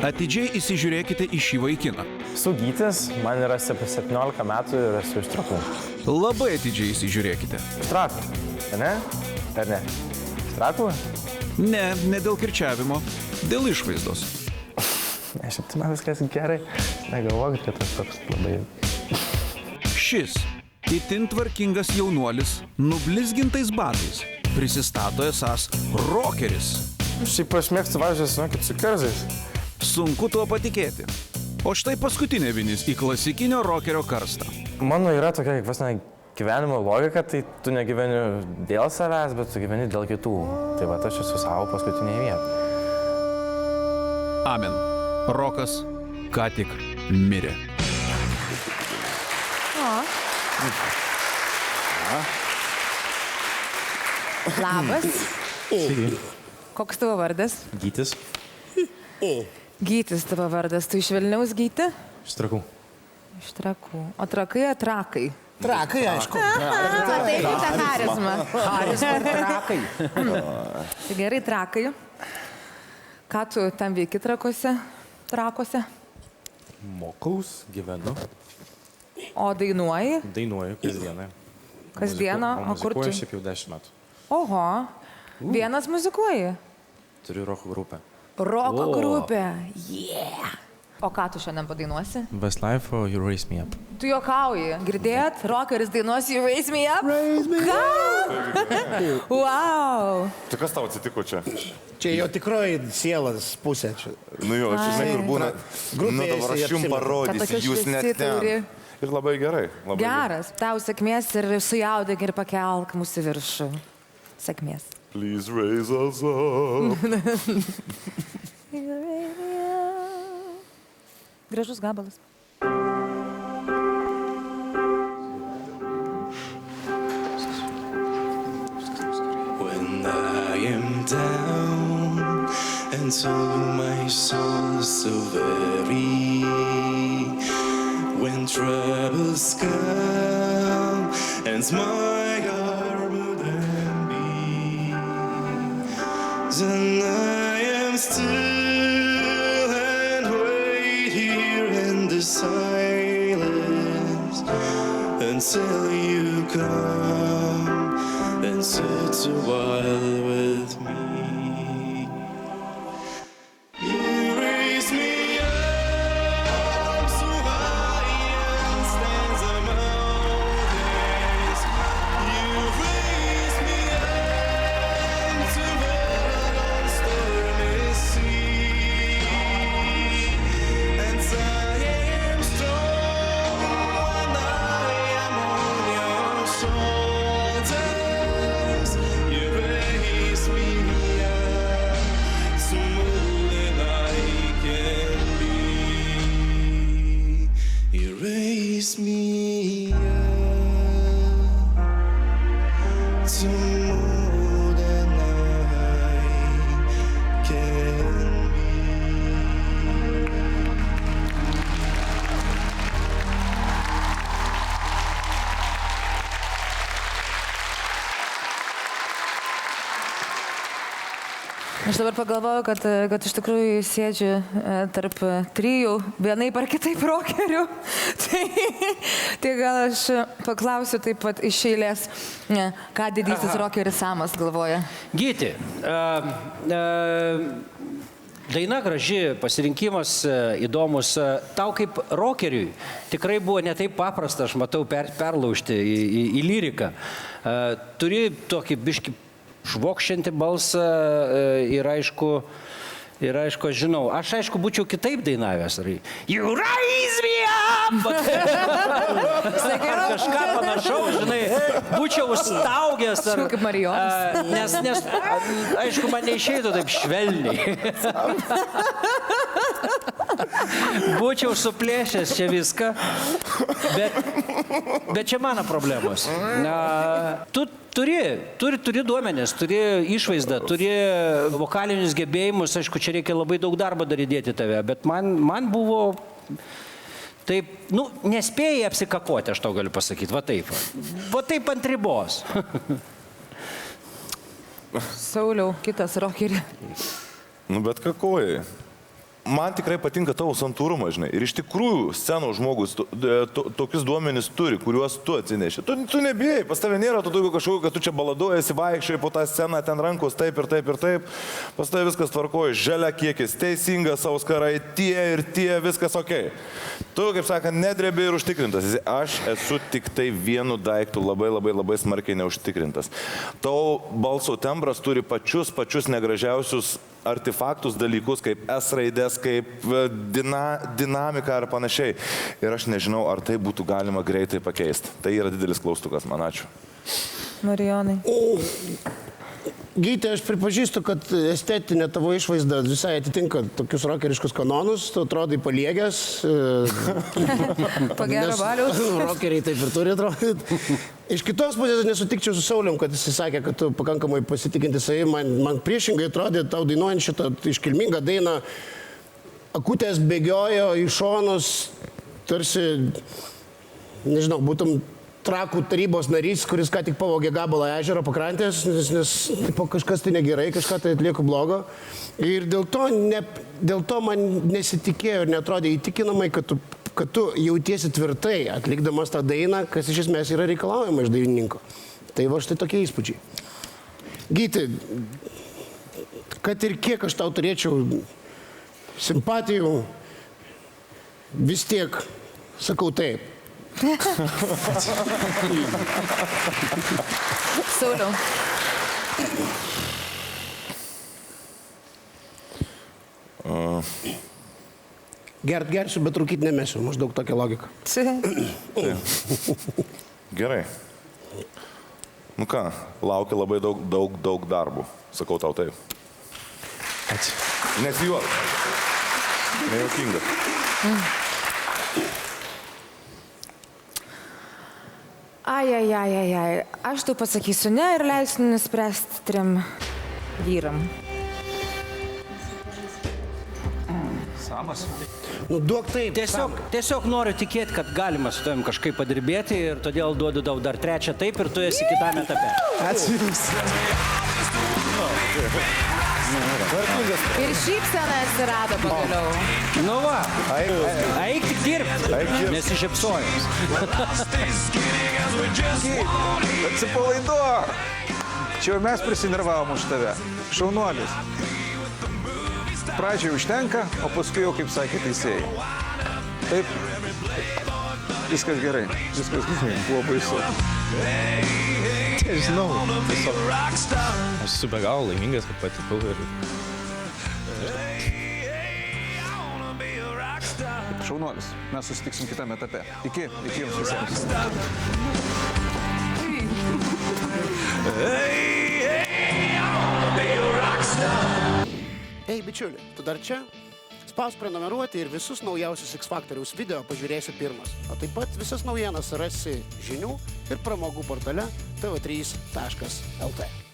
Atidžiai įsižiūrėkite į šį vaikiną. Esu Gytis, man yra 17 metų ir esu iš Trakų. Labai atidžiai įsižiūrėkite. Iš Trakų, ne? Ar ne? Iš Trakų? Ne dėl kirčiavimo, dėl išvaizdos. Šiaip tai man viskas gerai. Negalvoju, kad tas toks labai... Šis itin tvarkingas jaunuolis, nublizgintais batais, prisistato esąs rokeris. Šiaip aš mėgstu važiuoti, kaip su kerzais. Sunku tuo patikėti. O štai paskutinė vinis į klasikinio rokerio karstą. Mano yra tokia, kaip vasna, gyvenimo logika, tai tu negyveni dėl savęs, bet tu gyveni dėl kitų. Tai va, aš esu savo paskutinėje vietoje. Amen. Rokas ką tik mirė. Labas. Koks tavo vardas? Gytis. Gytis tavo vardas. Tu iš Vilniaus, Gyti? Iš Trakų. Iš Trakų. O Trakai ar Trakai? Trakai, aišku. Tai ta charizma. Charizma ir trakai. Tai gerai, Trakai. Ką tu tam veiki Trakuose? Mokaus, gyvenu. O dainuoji? Dainuoju kasdieną. Kasdieną? O kur tu? Muzikuoju šiaip jau 10 metų. Oho. Vienas muzikuoji? Turiu roko grupę. Roko grupė. Yeah. O ką tu šiandien padainuosi? Westlife, You Raise Me Up. Tu juokauji. Girdėjot? Rockeris dainuosi You Raise Me Up? Raise me Ką? Wow. Tai kas tau atsitiko čia? Čia jo tikroji sielas pusė čia. Nu jo, žinai, kur būna. Nu dabar aš jums parodysiu, jūs net ten. Ir labai gerai. Geras. Tau sėkmės ir sujaudink ir pakelk mūsų viršų. Sėkmės. Please raise us up. Gražus gabalas. When I am down and so my soul so weary, when troubles come and my heart wouldn't be, then I am still and wait here in the silence until you come and sit a while with me. You raise me up so high and stands the mountains. You raise me up to walk on stormy sea, and I am strong when I am on your shoulders. You raise me up to more than I can be. You raise me up to more than I can be. Aš dabar pagalvoju, kad iš tikrųjų sėdžiu tarp trijų, vienaip ar kitaip rockerių. Tai gal aš paklausiu taip pat iš eilės, ką didysis rockeris Samas galvoja. Gyti, daina graži, pasirinkimas įdomus. Tau kaip rockeriui tikrai buvo ne taip paprasta, aš matau, perlaužti į lyriką. Turi tokį biškį švokščiantį balsą ir aišku, aš žinau, aš aišku būčiau kitaip dainavęs. You raise me up! Ar kažką panašaus, žinai, būčiau staugęs. Kaip Marijonas. Nes, aišku, man neišeitų taip švelniai. Būčiau suplėšęs čia viską, bet čia mano problemos. Tu turi duomenis, turi išvaizdą, turi vokalinius gebėjimus, aišku, čia reikia labai daug darbo darydėti tave, bet man buvo taip, nespėjai apsikakoti, aš tau galiu pasakyti, va taip ant ribos. Sauliau, kitas rockerį. Nu bet kakojai. man tikrai patinka tavo santūrumas, žinai. Ir iš tikrųjų scenos žmogus tokius duomenis turi, kuriuos tu atsineši. Tu nebijai, pas tave nėra to daugiau kažkokio, kad tu čia baladuojasi, vaikščiai po tą sceną, ten rankos taip ir taip ir taip. Pas tave viskas tvarkoja, žalia kiekis, teisingas auskarai, tie ir tie, viskas ok. Tu, kaip sakant, nedrebi ir užtikrintas. Aš esu tik tai vienu daiktu labai smarkiai neužtikrintas. Tavo balso tembras turi pačius negražiausius artefaktus, dalykus, kaip S raidės, kaip dinamika ar panašiai. Ir aš nežinau, ar tai būtų galima greitai pakeisti. Tai yra didelis klaustukas, man ačiū. Marijonai. Gyti, aš pripažįstu, kad estetinė tavo išvaizda visai atitinka tokius rokeriškus kanonus, tu atrodai paliegęs. Pagero baliaus. Rokeriai taip ir turi atrodyti. Iš kitos pusės nesutikčiau su Saulium, kad jis sakė, kad tu pakankamai pasitikinti savim. Man priešingai atrodė tau dainuojant šitą iškilmingą dainą. Akutės bėgiojo į šonus, tarsi, nežinau, būtum Trakų tarybos narys, kuris ką tik pavogė gabalą ežero pakrantės, nes kažkas tai negerai, kažką tai atlieku blogo. Ir dėl to man nesitikėjo ir netrodė įtikinamai, kad tu jautiesi tvirtai atlikdamas tą dainą, kas iš esmės yra reikalaujama iš dainininko. Tai va štai tokie įspūdžiai. Gyti, kad ir kiek aš tau turėčiau simpatijų, vis tiek sakau taip. Sauliau. Gersiu, bet rūkyti nemesiu, maždaug tokia logika. Gerai. Nu ką, laukia labai daug darbų. Sakau tau taip. Ačiū. Nesijuok. Nejuokinga. Ai. Aš tau pasakysiu ne ir leisiu nuspręsti 3 vyram. Samas. Nu, duok taip. Tiesiog noriu tikėti, kad galima su tavim kažkaip padirbėti ir todėl duodu tau dar 3 taip ir tu esi kitame etape. Ačiū Jums. Ir šypsena atsirado pagaliau. Nu va, eik tik dirbti, nesišypsojus. Atsipalaiduok. Čia jau mes prisinervavom už tave. Šaunuolis. Pradžiai užtenka, o paskui jau, kaip sakė teisėjai. Taip, viskas gerai. Viskas buvo baisu. Žinau, tiesiog. Aš esu be galo laimingas, kad patikau ir... Šaunuolis, mes susitiksim kitame etape. Iki jums visiems. Ei, bičiuli, tu dar čia? Spausk prenumeruoti ir visus naujausius X Factoriaus video pažiūrėsi pirmas. O taip pat visas naujienas rasi žinių ir pramogų portale tv3.lt.